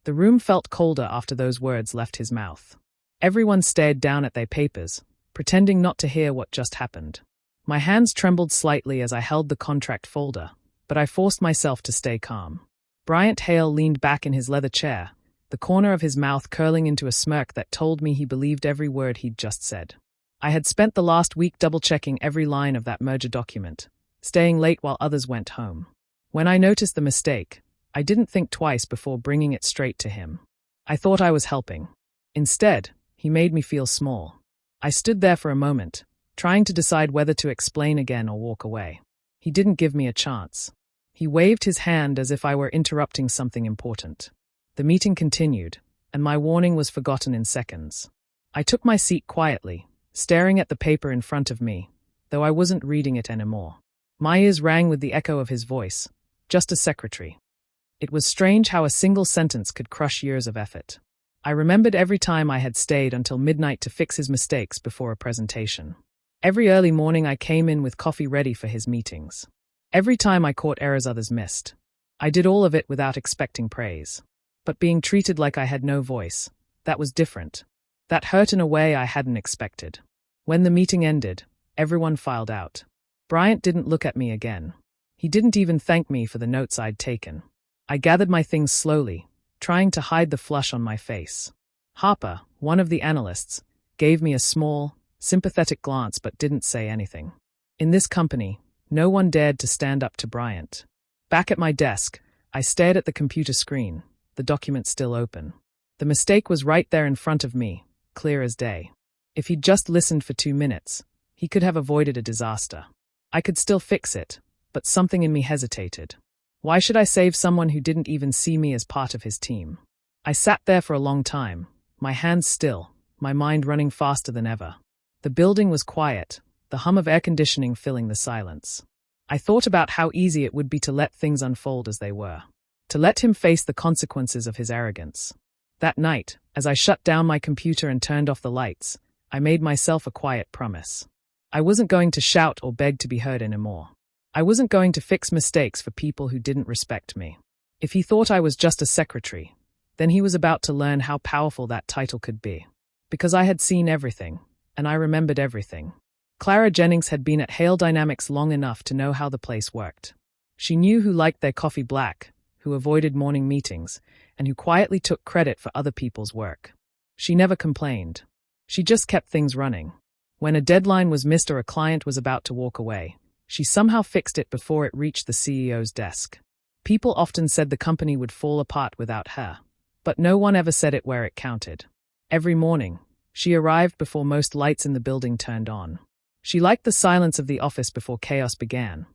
The room felt colder after those words left his mouth. Everyone stared down at their papers, pretending not to hear what just happened. My hands trembled slightly as I held the contract folder, but I forced myself to stay calm. Bryant Hale leaned back in his leather chair, the corner of his mouth curling into a smirk that told me he believed every word he'd just said. I had spent the last week double-checking every line of that merger document, staying late while others went home. When I noticed the mistake, I didn't think twice before bringing it straight to him. I thought I was helping. Instead, he made me feel small. I stood there for a moment, trying to decide whether to explain again or walk away. He didn't give me a chance. He waved his hand as if I were interrupting something important. The meeting continued, and my warning was forgotten in seconds. I took my seat quietly, staring at the paper in front of me, though I wasn't reading it anymore. My ears rang with the echo of his voice, just a secretary. It was strange how a single sentence could crush years of effort. I remembered every time I had stayed until midnight to fix his mistakes before a presentation. Every early morning I came in with coffee ready for his meetings. Every time I caught errors others missed. I did all of it without expecting praise. But being treated like I had no voice, that was different. That hurt in a way I hadn't expected. When the meeting ended, everyone filed out. Bryant didn't look at me again. He didn't even thank me for the notes I'd taken. I gathered my things slowly, trying to hide the flush on my face. Harper, one of the analysts, gave me a small, sympathetic glance but didn't say anything. In this company, no one dared to stand up to Bryant. Back at my desk, I stared at the computer screen, the document still open. The mistake was right there in front of me, clear as day. If he'd just listened for 2 minutes, he could have avoided a disaster. I could still fix it, but something in me hesitated. Why should I save someone who didn't even see me as part of his team? I sat there for a long time, my hands still, my mind running faster than ever. The building was quiet, the hum of air conditioning filling the silence. I thought about how easy it would be to let things unfold as they were. To let him face the consequences of his arrogance. That night, as I shut down my computer and turned off the lights, I made myself a quiet promise. I wasn't going to shout or beg to be heard anymore. I wasn't going to fix mistakes for people who didn't respect me. If he thought I was just a secretary, then he was about to learn how powerful that title could be. Because I had seen everything, and I remembered everything. Clara Jennings had been at Hale Dynamics long enough to know how the place worked. She knew who liked their coffee black, who avoided morning meetings, and who quietly took credit for other people's work. She never complained. She just kept things running. When a deadline was missed or a client was about to walk away, she somehow fixed it before it reached the CEO's desk. People often said the company would fall apart without her, but no one ever said it where it counted. Every morning, she arrived before most lights in the building turned on. She liked the silence of the office before chaos began.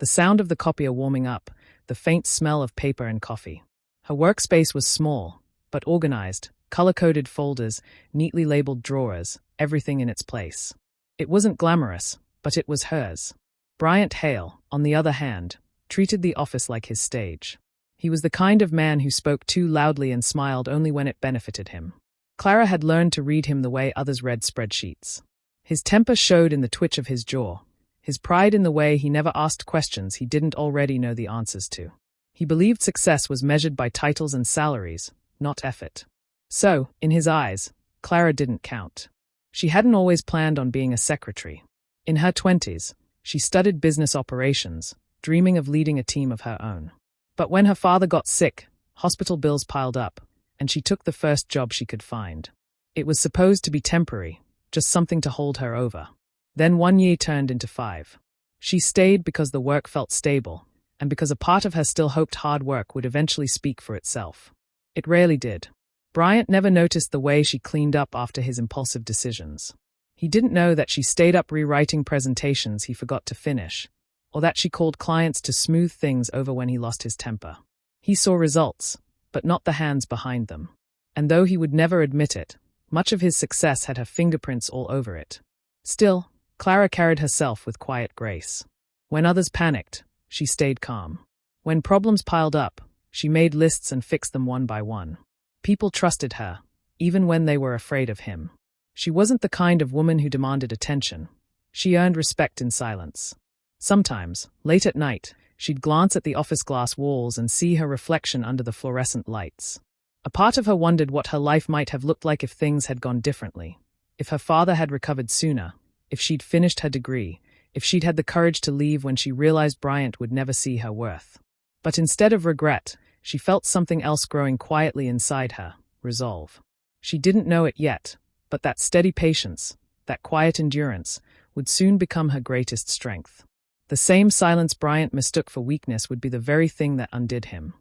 The sound of the copier warming up, the faint smell of paper and coffee. Her workspace was small, but organized, color-coded folders, neatly labeled drawers, everything in its place. It wasn't glamorous, but it was hers. Bryant Hale, on the other hand, treated the office like his stage. He was the kind of man who spoke too loudly and smiled only when it benefited him. Clara had learned to read him the way others read spreadsheets. His temper showed in the twitch of his jaw, his pride in the way he never asked questions he didn't already know the answers to. He believed success was measured by titles and salaries, not effort. So, in his eyes, Clara didn't count. She hadn't always planned on being a secretary. In her 20s, she studied business operations, dreaming of leading a team of her own. But when her father got sick, hospital bills piled up, and she took the first job she could find. It was supposed to be temporary, just something to hold her over. Then 1 year turned into 5. She stayed because the work felt stable, and because a part of her still hoped hard work would eventually speak for itself. It rarely did. Bryant never noticed the way she cleaned up after his impulsive decisions. He didn't know that she stayed up rewriting presentations he forgot to finish, or that she called clients to smooth things over when he lost his temper. He saw results, but not the hands behind them. And though he would never admit it, much of his success had her fingerprints all over it. Still, Clara carried herself with quiet grace. When others panicked, she stayed calm. When problems piled up, she made lists and fixed them one by one. People trusted her, even when they were afraid of him. She wasn't the kind of woman who demanded attention. She earned respect in silence. Sometimes, late at night, she'd glance at the office glass walls and see her reflection under the fluorescent lights. A part of her wondered what her life might have looked like if things had gone differently. If her father had recovered sooner, if she'd finished her degree, if she'd had the courage to leave when she realized Bryant would never see her worth. But instead of regret, she felt something else growing quietly inside her, resolve. She didn't know it yet, but that steady patience, that quiet endurance, would soon become her greatest strength. The same silence Bryant mistook for weakness would be the very thing that undid him.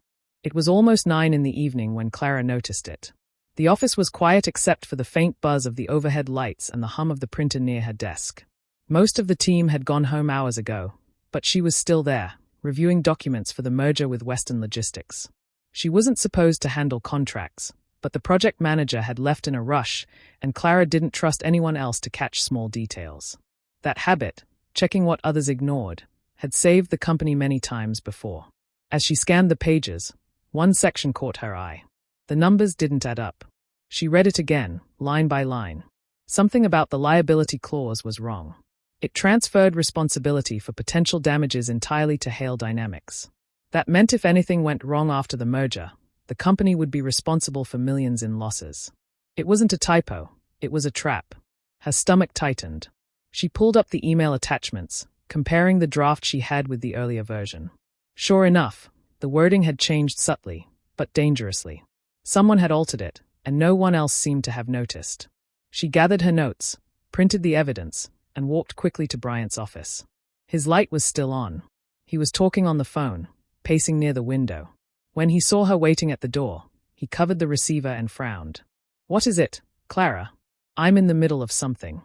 It was almost 9 in the evening when Clara noticed it. The office was quiet except for the faint buzz of the overhead lights and the hum of the printer near her desk. Most of the team had gone home hours ago, but she was still there, reviewing documents for the merger with Western Logistics. She wasn't supposed to handle contracts, but the project manager had left in a rush, and Clara didn't trust anyone else to catch small details. That habit, checking what others ignored, had saved the company many times before. As she scanned the pages, one section caught her eye. The numbers didn't add up. She read it again, line by line. Something about the liability clause was wrong. It transferred responsibility for potential damages entirely to Hale Dynamics. That meant if anything went wrong after the merger, the company would be responsible for millions in losses. It wasn't a typo, it was a trap. Her stomach tightened. She pulled up the email attachments, comparing the draft she had with the earlier version. Sure enough, the wording had changed subtly, but dangerously. Someone had altered it, and no one else seemed to have noticed. She gathered her notes, printed the evidence, and walked quickly to Bryant's office. His light was still on. He was talking on the phone, pacing near the window. When he saw her waiting at the door, he covered the receiver and frowned. "What is it, Clara? I'm in the middle of something."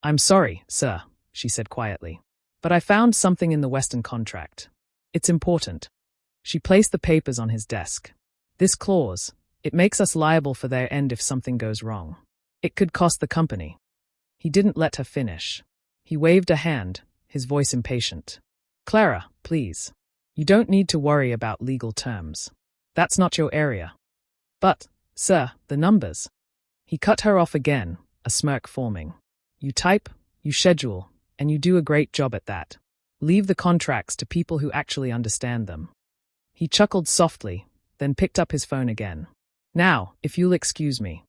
"I'm sorry, sir," she said quietly. "But I found something in the Western contract. It's important." She placed the papers on his desk. "This clause, it makes us liable for their end if something goes wrong. It could cost the company." He didn't let her finish. He waved a hand, his voice impatient. "Clara, please. You don't need to worry about legal terms. That's not your area." "But, sir, the numbers." He cut her off again, a smirk forming. "You type, you schedule, and you do a great job at that. Leave the contracts to people who actually understand them." He chuckled softly, then picked up his phone again. "Now, if you'll excuse me."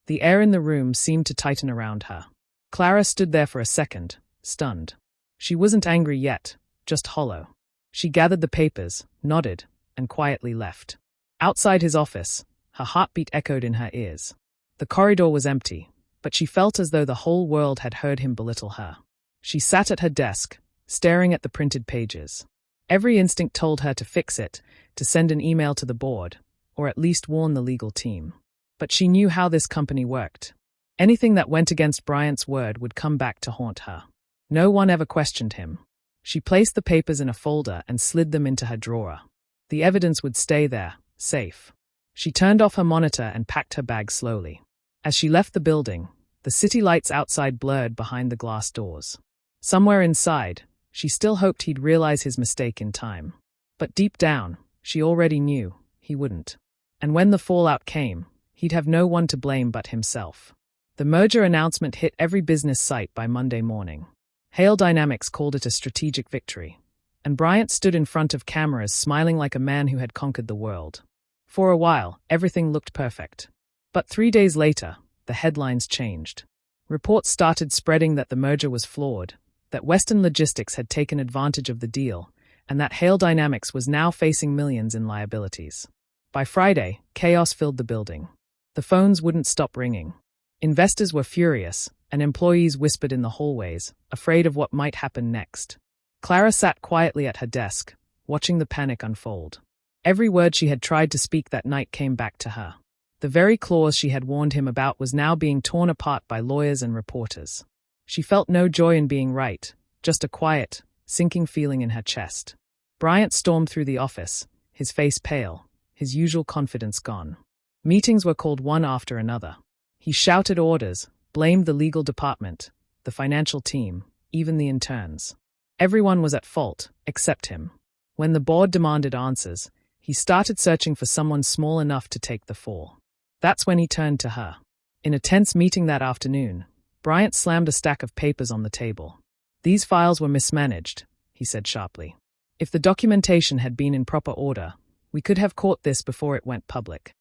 The air in the room seemed to tighten around her. Clara stood there for a second, stunned. She wasn't angry yet, just hollow. She gathered the papers, nodded, and quietly left. Outside his office, her heartbeat echoed in her ears. The corridor was empty, but she felt as though the whole world had heard him belittle her. She sat at her desk, staring at the printed pages. Every instinct told her to fix it, to send an email to the board, or at least warn the legal team. But she knew how this company worked. Anything that went against Bryant's word would come back to haunt her. No one ever questioned him. She placed the papers in a folder and slid them into her drawer. The evidence would stay there, safe. She turned off her monitor and packed her bag slowly. As she left the building, the city lights outside blurred behind the glass doors. Somewhere inside, she still hoped he'd realize his mistake in time. But deep down, she already knew he wouldn't. And when the fallout came, he'd have no one to blame but himself. The merger announcement hit every business site by Monday morning. Hale Dynamics called it a strategic victory, and Bryant stood in front of cameras smiling like a man who had conquered the world. For a while, everything looked perfect. But 3 days later, the headlines changed. Reports started spreading that the merger was flawed, that Western Logistics had taken advantage of the deal, and that Hale Dynamics was now facing millions in liabilities. By Friday, chaos filled the building. The phones wouldn't stop ringing. Investors were furious, and employees whispered in the hallways, afraid of what might happen next. Clara sat quietly at her desk, watching the panic unfold. Every word she had tried to speak that night came back to her. The very clause she had warned him about was now being torn apart by lawyers and reporters. She felt no joy in being right, just a quiet, sinking feeling in her chest. Bryant stormed through the office, his face pale, his usual confidence gone. Meetings were called one after another. He shouted orders, blamed the legal department, the financial team, even the interns. Everyone was at fault, except him. When the board demanded answers, he started searching for someone small enough to take the fall. That's when he turned to her. In a tense meeting that afternoon, Bryant slammed a stack of papers on the table. "These files were mismanaged," he said sharply. "If the documentation had been in proper order, we could have caught this before it went public."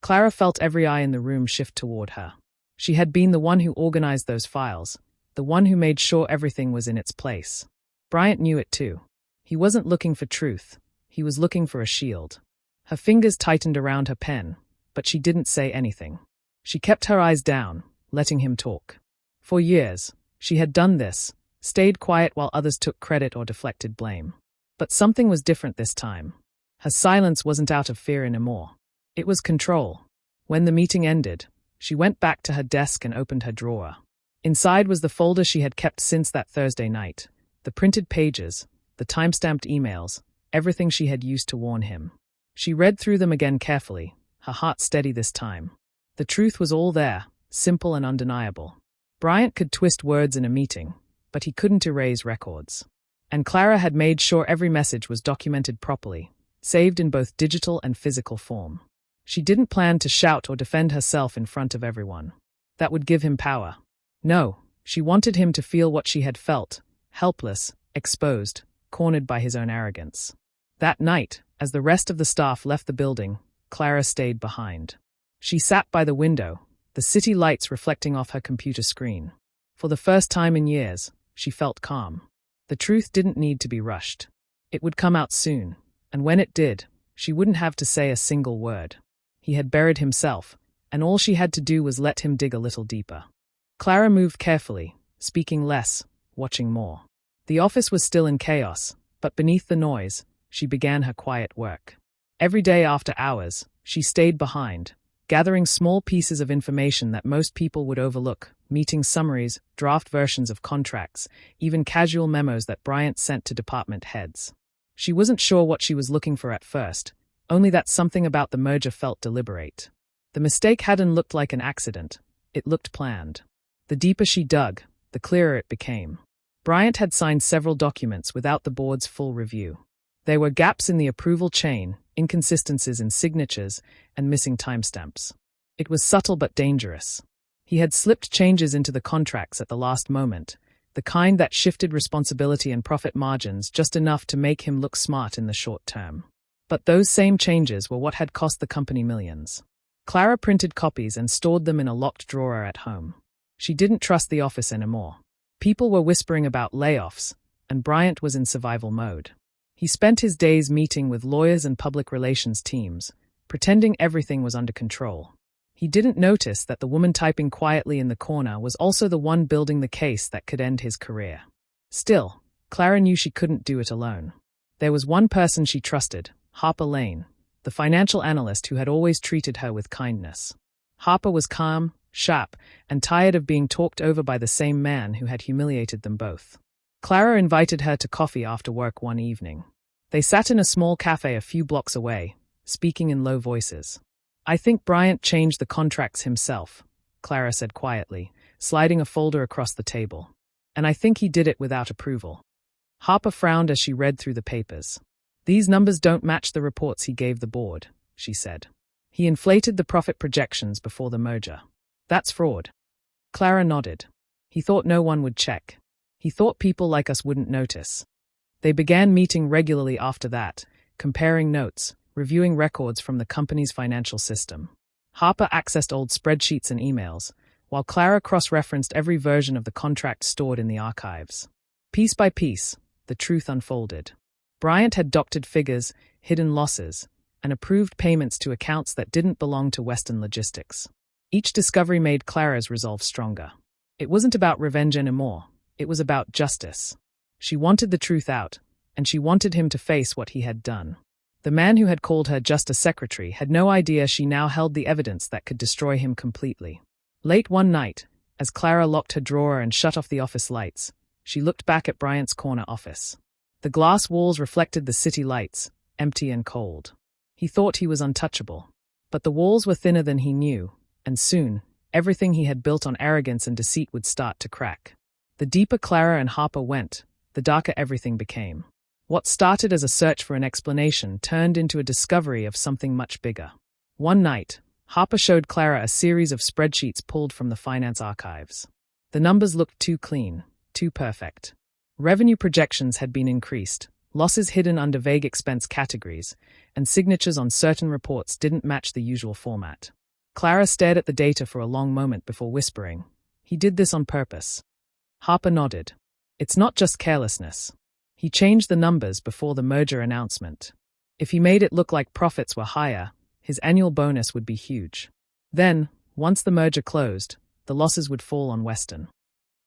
Clara felt every eye in the room shift toward her. She had been the one who organized those files, the one who made sure everything was in its place. Bryant knew it too. He wasn't looking for truth. He was looking for a shield. Her fingers tightened around her pen, but she didn't say anything. She kept her eyes down, letting him talk. For years, she had done this, stayed quiet while others took credit or deflected blame. But something was different this time. Her silence wasn't out of fear anymore. It was control. When the meeting ended, she went back to her desk and opened her drawer. Inside was the folder she had kept since that Thursday night, the printed pages, the time-stamped emails, everything she had used to warn him. She read through them again carefully, her heart steady this time. The truth was all there, simple and undeniable. Bryant could twist words in a meeting, but he couldn't erase records. And Clara had made sure every message was documented properly, saved in both digital and physical form. She didn't plan to shout or defend herself in front of everyone. That would give him power. No, she wanted him to feel what she had felt, helpless, exposed, cornered by his own arrogance. That night, as the rest of the staff left the building, Clara stayed behind. She sat by the window, the city lights reflecting off her computer screen. For the first time in years, she felt calm. The truth didn't need to be rushed. It would come out soon, and when it did, she wouldn't have to say a single word. He had buried himself, and all she had to do was let him dig a little deeper. Clara moved carefully, speaking less, watching more. The office was still in chaos, but beneath the noise, she began her quiet work. Every day after hours, she stayed behind, gathering small pieces of information that most people would overlook, meeting summaries, draft versions of contracts, even casual memos that Bryant sent to department heads. She wasn't sure what she was looking for at first, only that something about the merger felt deliberate. The mistake hadn't looked like an accident, it looked planned. The deeper she dug, the clearer it became. Bryant had signed several documents without the board's full review. There were gaps in the approval chain, inconsistencies in signatures, and missing timestamps. It was subtle but dangerous. He had slipped changes into the contracts at the last moment, the kind that shifted responsibility and profit margins just enough to make him look smart in the short term. But those same changes were what had cost the company millions. Clara printed copies and stored them in a locked drawer at home. She didn't trust the office anymore. People were whispering about layoffs, and Bryant was in survival mode. He spent his days meeting with lawyers and public relations teams, pretending everything was under control. He didn't notice that the woman typing quietly in the corner was also the one building the case that could end his career. Still, Clara knew she couldn't do it alone. There was one person she trusted, Harper Lane, the financial analyst who had always treated her with kindness. Harper was calm, sharp, and tired of being talked over by the same man who had humiliated them both. Clara invited her to coffee after work one evening. They sat in a small cafe a few blocks away, speaking in low voices. "I think Bryant changed the contracts himself," Clara said quietly, sliding a folder across the table. "And I think he did it without approval." Harper frowned as she read through the papers. "These numbers don't match the reports he gave the board," she said. "He inflated the profit projections before the merger. That's fraud." Clara nodded. He thought no one would check. He thought people like us wouldn't notice. They began meeting regularly after that, comparing notes, reviewing records from the company's financial system. Harper accessed old spreadsheets and emails, while Clara cross-referenced every version of the contract stored in the archives. Piece by piece, the truth unfolded. Bryant had doctored figures, hidden losses, and approved payments to accounts that didn't belong to Western Logistics. Each discovery made Clara's resolve stronger. It wasn't about revenge anymore. It was about justice. She wanted the truth out, and she wanted him to face what he had done. The man who had called her just a secretary had no idea she now held the evidence that could destroy him completely. Late one night, as Clara locked her drawer and shut off the office lights, she looked back at Bryant's corner office. The glass walls reflected the city lights, empty and cold. He thought he was untouchable. But the walls were thinner than he knew, and soon, everything he had built on arrogance and deceit would start to crack. The deeper Clara and Harper went, the darker everything became. What started as a search for an explanation turned into a discovery of something much bigger. One night, Harper showed Clara a series of spreadsheets pulled from the finance archives. The numbers looked too clean, too perfect. Revenue projections had been increased, losses hidden under vague expense categories, and signatures on certain reports didn't match the usual format. Clara stared at the data for a long moment before whispering, "He did this on purpose." Harper nodded. "It's not just carelessness. He changed the numbers before the merger announcement. If he made it look like profits were higher, his annual bonus would be huge. Then, once the merger closed, the losses would fall on Western."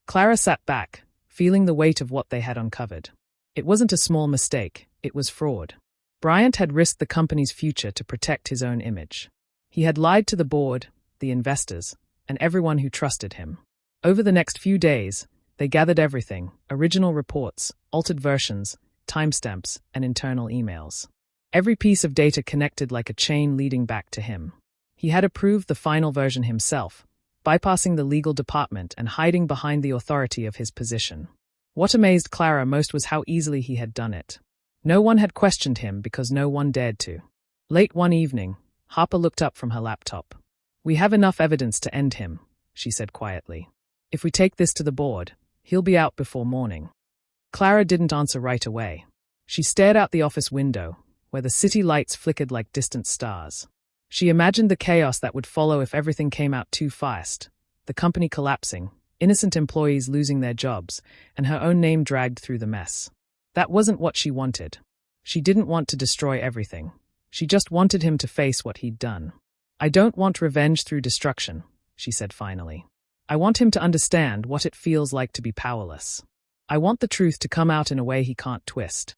Clara sat back, feeling the weight of what they had uncovered. It wasn't a small mistake, it was fraud. Bryant had risked the company's future to protect his own image. He had lied to the board, the investors, and everyone who trusted him. Over the next few days, they gathered everything: original reports, altered versions, timestamps, and internal emails. Every piece of data connected like a chain leading back to him. He had approved the final version himself, bypassing the legal department and hiding behind the authority of his position. What amazed Clara most was how easily he had done it. No one had questioned him because no one dared to. Late one evening, Harper looked up from her laptop. "We have enough evidence to end him," she said quietly. "If we take this to the board, he'll be out before morning." Clara didn't answer right away. She stared out the office window, where the city lights flickered like distant stars. She imagined the chaos that would follow if everything came out too fast, the company collapsing, innocent employees losing their jobs, and her own name dragged through the mess. That wasn't what she wanted. She didn't want to destroy everything. She just wanted him to face what he'd done. "I don't want revenge through destruction," she said finally. "I want him to understand what it feels like to be powerless. I want the truth to come out in a way he can't twist."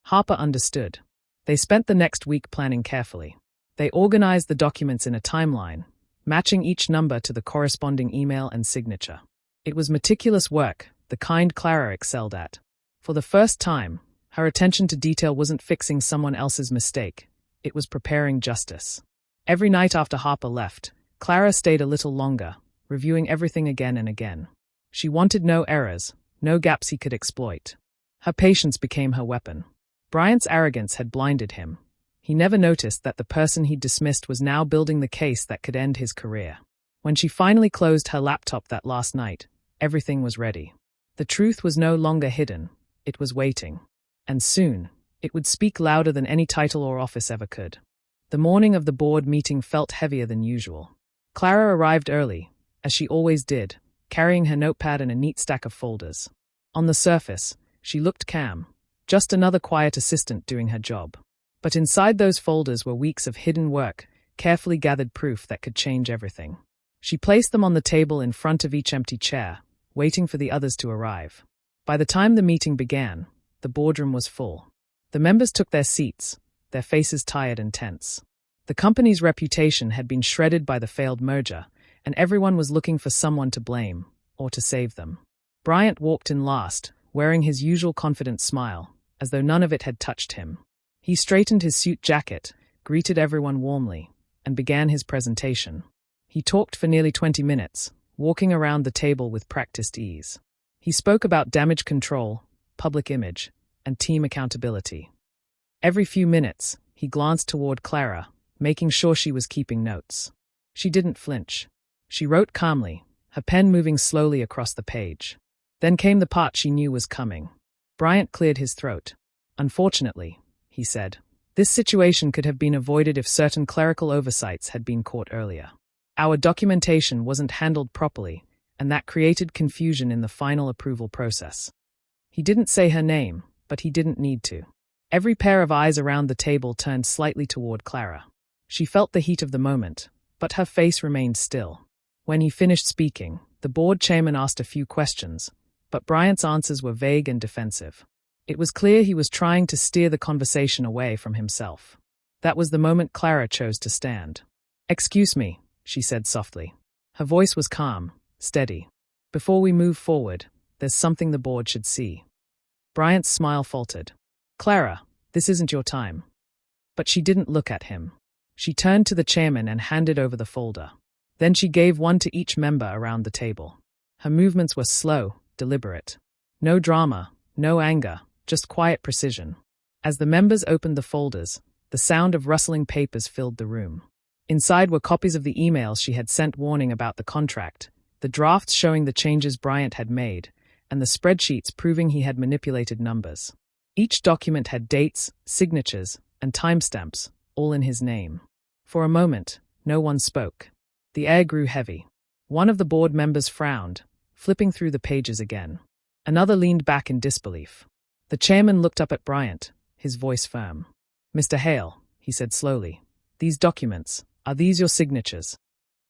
Harper understood. They spent the next week planning carefully. They organized the documents in a timeline, matching each number to the corresponding email and signature. It was meticulous work, the kind Clara excelled at. For the first time, her attention to detail wasn't fixing someone else's mistake. It was preparing justice. Every night after Harper left, Clara stayed a little longer, reviewing everything again and again. She wanted no errors, no gaps he could exploit. Her patience became her weapon. Bryant's arrogance had blinded him. He never noticed that the person he'd dismissed was now building the case that could end his career. When she finally closed her laptop that last night, everything was ready. The truth was no longer hidden. It was waiting. And soon, it would speak louder than any title or office ever could. The morning of the board meeting felt heavier than usual. Clara arrived early, as she always did, carrying her notepad and a neat stack of folders. On the surface, she looked calm, just another quiet assistant doing her job. But inside those folders were weeks of hidden work, carefully gathered proof that could change everything. She placed them on the table in front of each empty chair, waiting for the others to arrive. By the time the meeting began, the boardroom was full. The members took their seats, their faces tired and tense. The company's reputation had been shredded by the failed merger, and everyone was looking for someone to blame, or to save them. Bryant walked in last, wearing his usual confident smile, as though none of it had touched him. He straightened his suit jacket, greeted everyone warmly, and began his presentation. He talked for nearly 20 minutes, walking around the table with practiced ease. He spoke about damage control, public image, and team accountability. Every few minutes, he glanced toward Clara, making sure she was keeping notes. She didn't flinch. She wrote calmly, her pen moving slowly across the page. Then came the part she knew was coming. Bryant cleared his throat. "Unfortunately," he said, "this situation could have been avoided if certain clerical oversights had been caught earlier. Our documentation wasn't handled properly, and that created confusion in the final approval process." He didn't say her name, but he didn't need to. Every pair of eyes around the table turned slightly toward Clara. She felt the heat of the moment, but her face remained still. When he finished speaking, the board chairman asked a few questions, but Bryant's answers were vague and defensive. It was clear he was trying to steer the conversation away from himself. That was the moment Clara chose to stand. "Excuse me," she said softly. Her voice was calm, steady. "Before we move forward, there's something the board should see." Bryant's smile faltered. "Clara, this isn't your time." But she didn't look at him. She turned to the chairman and handed over the folder. Then she gave one to each member around the table. Her movements were slow, deliberate. No drama, no anger, just quiet precision. As the members opened the folders, the sound of rustling papers filled the room. Inside were copies of the emails she had sent warning about the contract, the drafts showing the changes Bryant had made, and the spreadsheets proving he had manipulated numbers. Each document had dates, signatures, and timestamps, all in his name. For a moment, no one spoke. The air grew heavy. One of the board members frowned, flipping through the pages again. Another leaned back in disbelief. The chairman looked up at Bryant, his voice firm. "Mr. Hale," he said slowly, "these documents, are these your signatures?"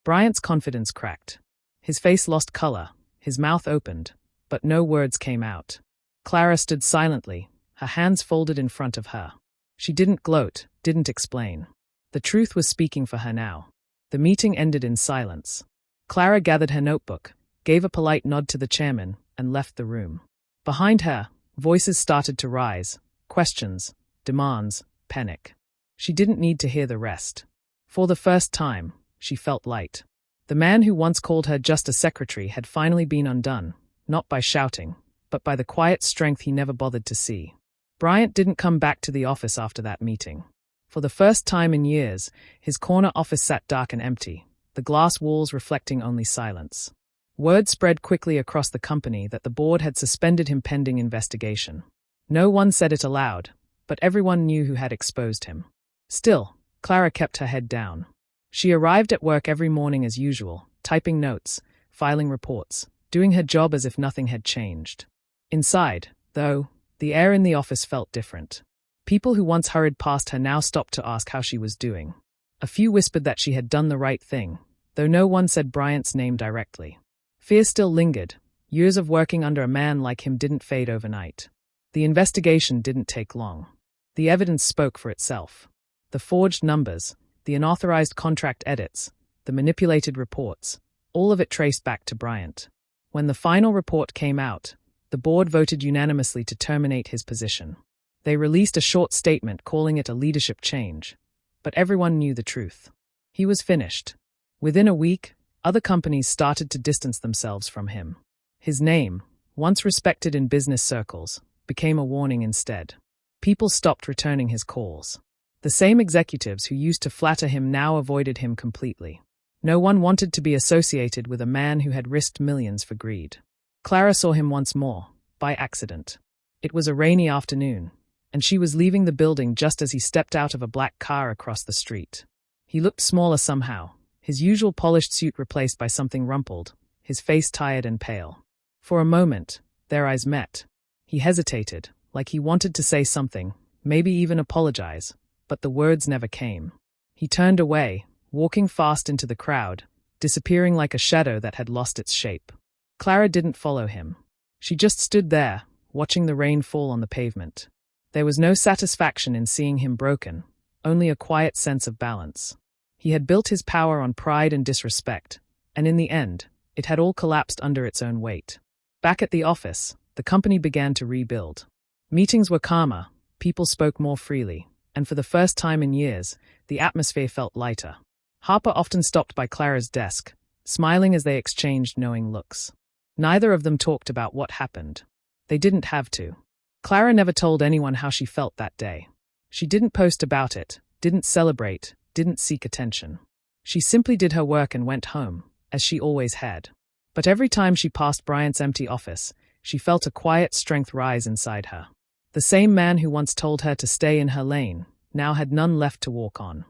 Bryant's confidence cracked. His face lost color, his mouth opened, but no words came out. Clara stood silently, her hands folded in front of her. She didn't gloat, didn't explain. The truth was speaking for her now. The meeting ended in silence. Clara gathered her notebook, gave a polite nod to the chairman, and left the room. Behind her, voices started to rise, questions, demands, panic. She didn't need to hear the rest. For the first time, she felt light. The man who once called her just a secretary had finally been undone, not by shouting, but by the quiet strength he never bothered to see. Bryant didn't come back to the office after that meeting. For the first time in years, his corner office sat dark and empty, the glass walls reflecting only silence. Word spread quickly across the company that the board had suspended him pending investigation. No one said it aloud, but everyone knew who had exposed him. Still, Clara kept her head down. She arrived at work every morning as usual, typing notes, filing reports, doing her job as if nothing had changed. Inside, though, the air in the office felt different. People who once hurried past her now stopped to ask how she was doing. A few whispered that she had done the right thing, though no one said Bryant's name directly. Fear still lingered. Years of working under a man like him didn't fade overnight. The investigation didn't take long. The evidence spoke for itself. The forged numbers, the unauthorized contract edits, the manipulated reports, all of it traced back to Bryant. When the final report came out, the board voted unanimously to terminate his position. They released a short statement calling it a leadership change. But everyone knew the truth. He was finished. Within a week, other companies started to distance themselves from him. His name, once respected in business circles, became a warning instead. People stopped returning his calls. The same executives who used to flatter him now avoided him completely. No one wanted to be associated with a man who had risked millions for greed. Clara saw him once more, by accident. It was a rainy afternoon, and she was leaving the building just as he stepped out of a black car across the street. He looked smaller somehow, his usual polished suit replaced by something rumpled, his face tired and pale. For a moment, their eyes met. He hesitated, like he wanted to say something, maybe even apologize, but the words never came. He turned away, walking fast into the crowd, disappearing like a shadow that had lost its shape. Clara didn't follow him. She just stood there, watching the rain fall on the pavement. There was no satisfaction in seeing him broken, only a quiet sense of balance. He had built his power on pride and disrespect, and in the end, it had all collapsed under its own weight. Back at the office, the company began to rebuild. Meetings were calmer, people spoke more freely, and for the first time in years, the atmosphere felt lighter. Harper often stopped by Clara's desk, smiling as they exchanged knowing looks. Neither of them talked about what happened. They didn't have to. Clara never told anyone how she felt that day. She didn't post about it, didn't celebrate, didn't seek attention. She simply did her work and went home, as she always had. But every time she passed Bryant's empty office, she felt a quiet strength rise inside her. The same man who once told her to stay in her lane, now had none left to walk on.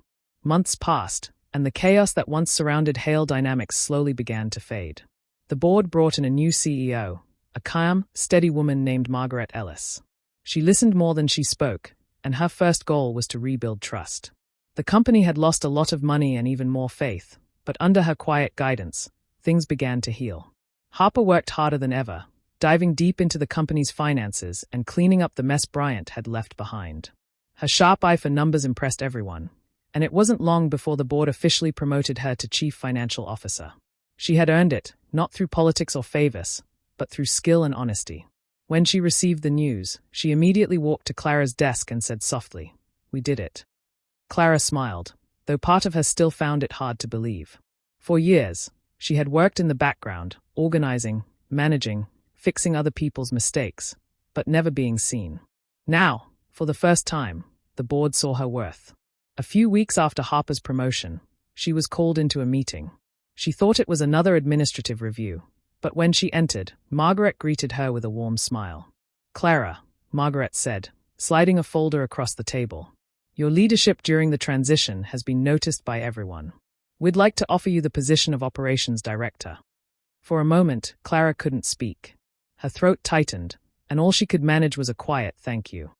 Months passed, and the chaos that once surrounded Hale Dynamics slowly began to fade. The board brought in a new CEO, a calm, steady woman named Margaret Ellis. She listened more than she spoke, and her first goal was to rebuild trust. The company had lost a lot of money and even more faith, but under her quiet guidance, things began to heal. Harper worked harder than ever, diving deep into the company's finances and cleaning up the mess Bryant had left behind. Her sharp eye for numbers impressed everyone, and it wasn't long before the board officially promoted her to Chief Financial Officer. She had earned it, not through politics or favors, but through skill and honesty. When she received the news, she immediately walked to Clara's desk and said softly, "We did it." Clara smiled, though part of her still found it hard to believe. For years, she had worked in the background, organizing, managing, fixing other people's mistakes, but never being seen. Now, for the first time, the board saw her worth. A few weeks after Harper's promotion, she was called into a meeting. She thought it was another administrative review, but when she entered, Margaret greeted her with a warm smile. "Clara," Margaret said, sliding a folder across the table. Your leadership during the transition has been noticed by everyone. We'd like to offer you the position of operations director. For a moment, Clara couldn't speak. Her throat tightened, and all she could manage was a quiet thank you.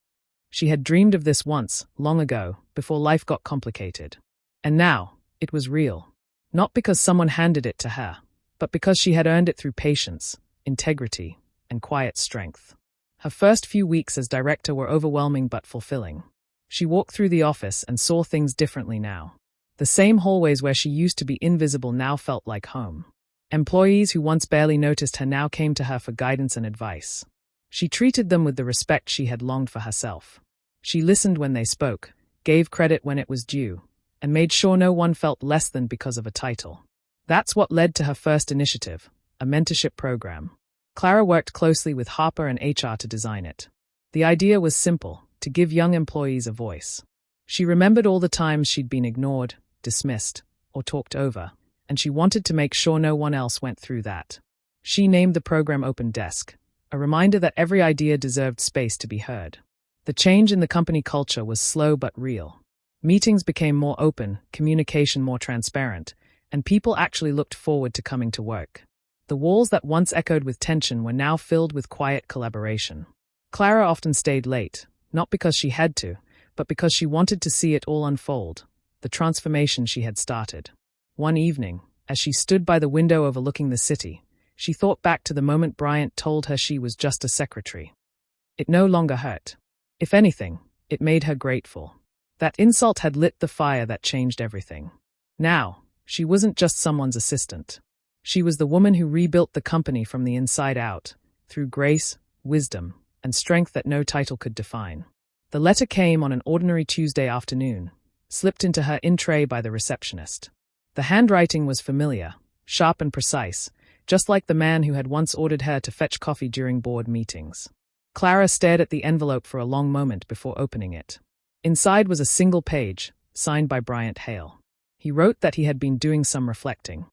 She had dreamed of this once, long ago, before life got complicated. And now, it was real. Not because someone handed it to her, but because she had earned it through patience, integrity, and quiet strength. Her first few weeks as director were overwhelming but fulfilling. She walked through the office and saw things differently now. The same hallways where she used to be invisible now felt like home. Employees who once barely noticed her now came to her for guidance and advice. She treated them with the respect she had longed for herself. She listened when they spoke, gave credit when it was due, and made sure no one felt less than because of a title. That's what led to her first initiative, a mentorship program. Clara worked closely with Harper and HR to design it. The idea was simple: to give young employees a voice. She remembered all the times she'd been ignored, dismissed, or talked over, and she wanted to make sure no one else went through that. She named the program Open Desk, a reminder that every idea deserved space to be heard. The change in the company culture was slow but real. Meetings became more open, communication more transparent, and people actually looked forward to coming to work. The walls that once echoed with tension were now filled with quiet collaboration. Clara often stayed late, not because she had to, but because she wanted to see it all unfold, the transformation she had started. One evening, as she stood by the window overlooking the city, she thought back to the moment Bryant told her she was just a secretary. It no longer hurt. If anything, it made her grateful. That insult had lit the fire that changed everything. Now, she wasn't just someone's assistant. She was the woman who rebuilt the company from the inside out, through grace, wisdom, and strength that no title could define. The letter came on an ordinary Tuesday afternoon, slipped into her in-tray by the receptionist. The handwriting was familiar, sharp and precise, just like the man who had once ordered her to fetch coffee during board meetings. Clara stared at the envelope for a long moment before opening it. Inside was a single page, signed by Bryant Hale. He wrote that he had been doing some reflecting.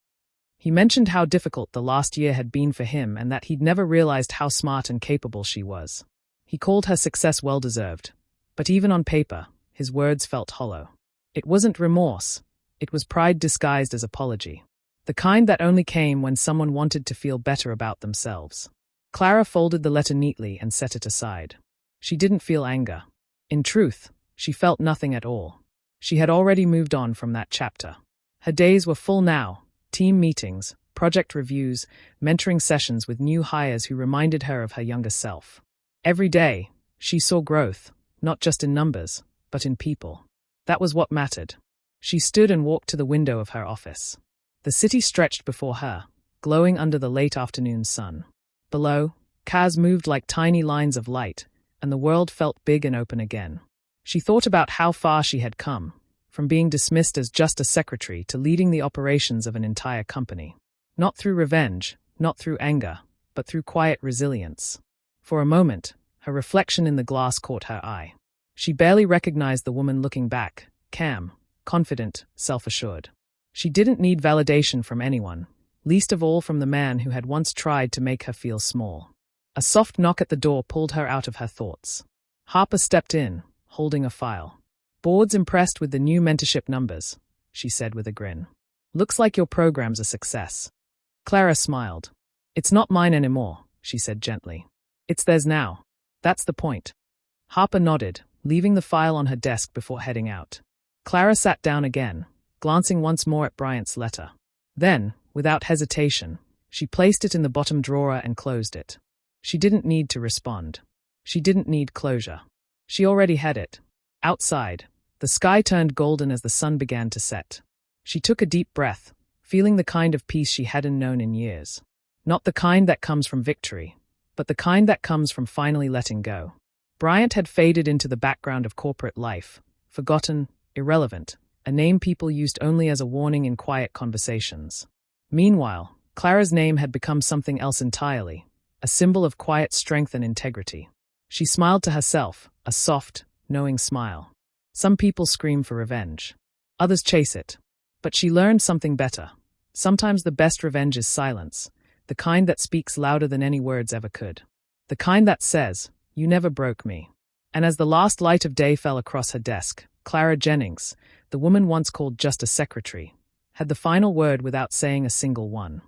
He mentioned how difficult the last year had been for him and that he'd never realized how smart and capable she was. He called her success well-deserved, but even on paper, his words felt hollow. It wasn't remorse, it was pride disguised as apology. The kind that only came when someone wanted to feel better about themselves. Clara folded the letter neatly and set it aside. She didn't feel anger. In truth, she felt nothing at all. She had already moved on from that chapter. Her days were full now. Team meetings, project reviews, mentoring sessions with new hires who reminded her of her younger self. Every day, she saw growth, not just in numbers, but in people. That was what mattered. She stood and walked to the window of her office. The city stretched before her, glowing under the late afternoon sun. Below, cars moved like tiny lines of light, and the world felt big and open again. She thought about how far she had come, from being dismissed as just a secretary to leading the operations of an entire company. Not through revenge, not through anger, but through quiet resilience. For a moment, her reflection in the glass caught her eye. She barely recognized the woman looking back, calm, confident, self-assured. She didn't need validation from anyone, least of all from the man who had once tried to make her feel small. A soft knock at the door pulled her out of her thoughts. Harper stepped in, holding a file. "Board's impressed with the new mentorship numbers," she said with a grin. "Looks like your program's a success." Clara smiled. "It's not mine anymore," she said gently. "It's theirs now. That's the point." Harper nodded, leaving the file on her desk before heading out. Clara sat down again, glancing once more at Bryant's letter. Then, without hesitation, she placed it in the bottom drawer and closed it. She didn't need to respond. She didn't need closure. She already had it. Outside, the sky turned golden as the sun began to set. She took a deep breath, feeling the kind of peace she hadn't known in years. Not the kind that comes from victory, but the kind that comes from finally letting go. Bryant had faded into the background of corporate life, forgotten, irrelevant, a name people used only as a warning in quiet conversations. Meanwhile, Clara's name had become something else entirely, a symbol of quiet strength and integrity. She smiled to herself, a soft, knowing smile. Some people scream for revenge. Others chase it. But she learned something better. Sometimes the best revenge is silence, the kind that speaks louder than any words ever could. The kind that says, "You never broke me." And as the last light of day fell across her desk, Clara Jennings, the woman once called just a secretary, had the final word without saying a single one.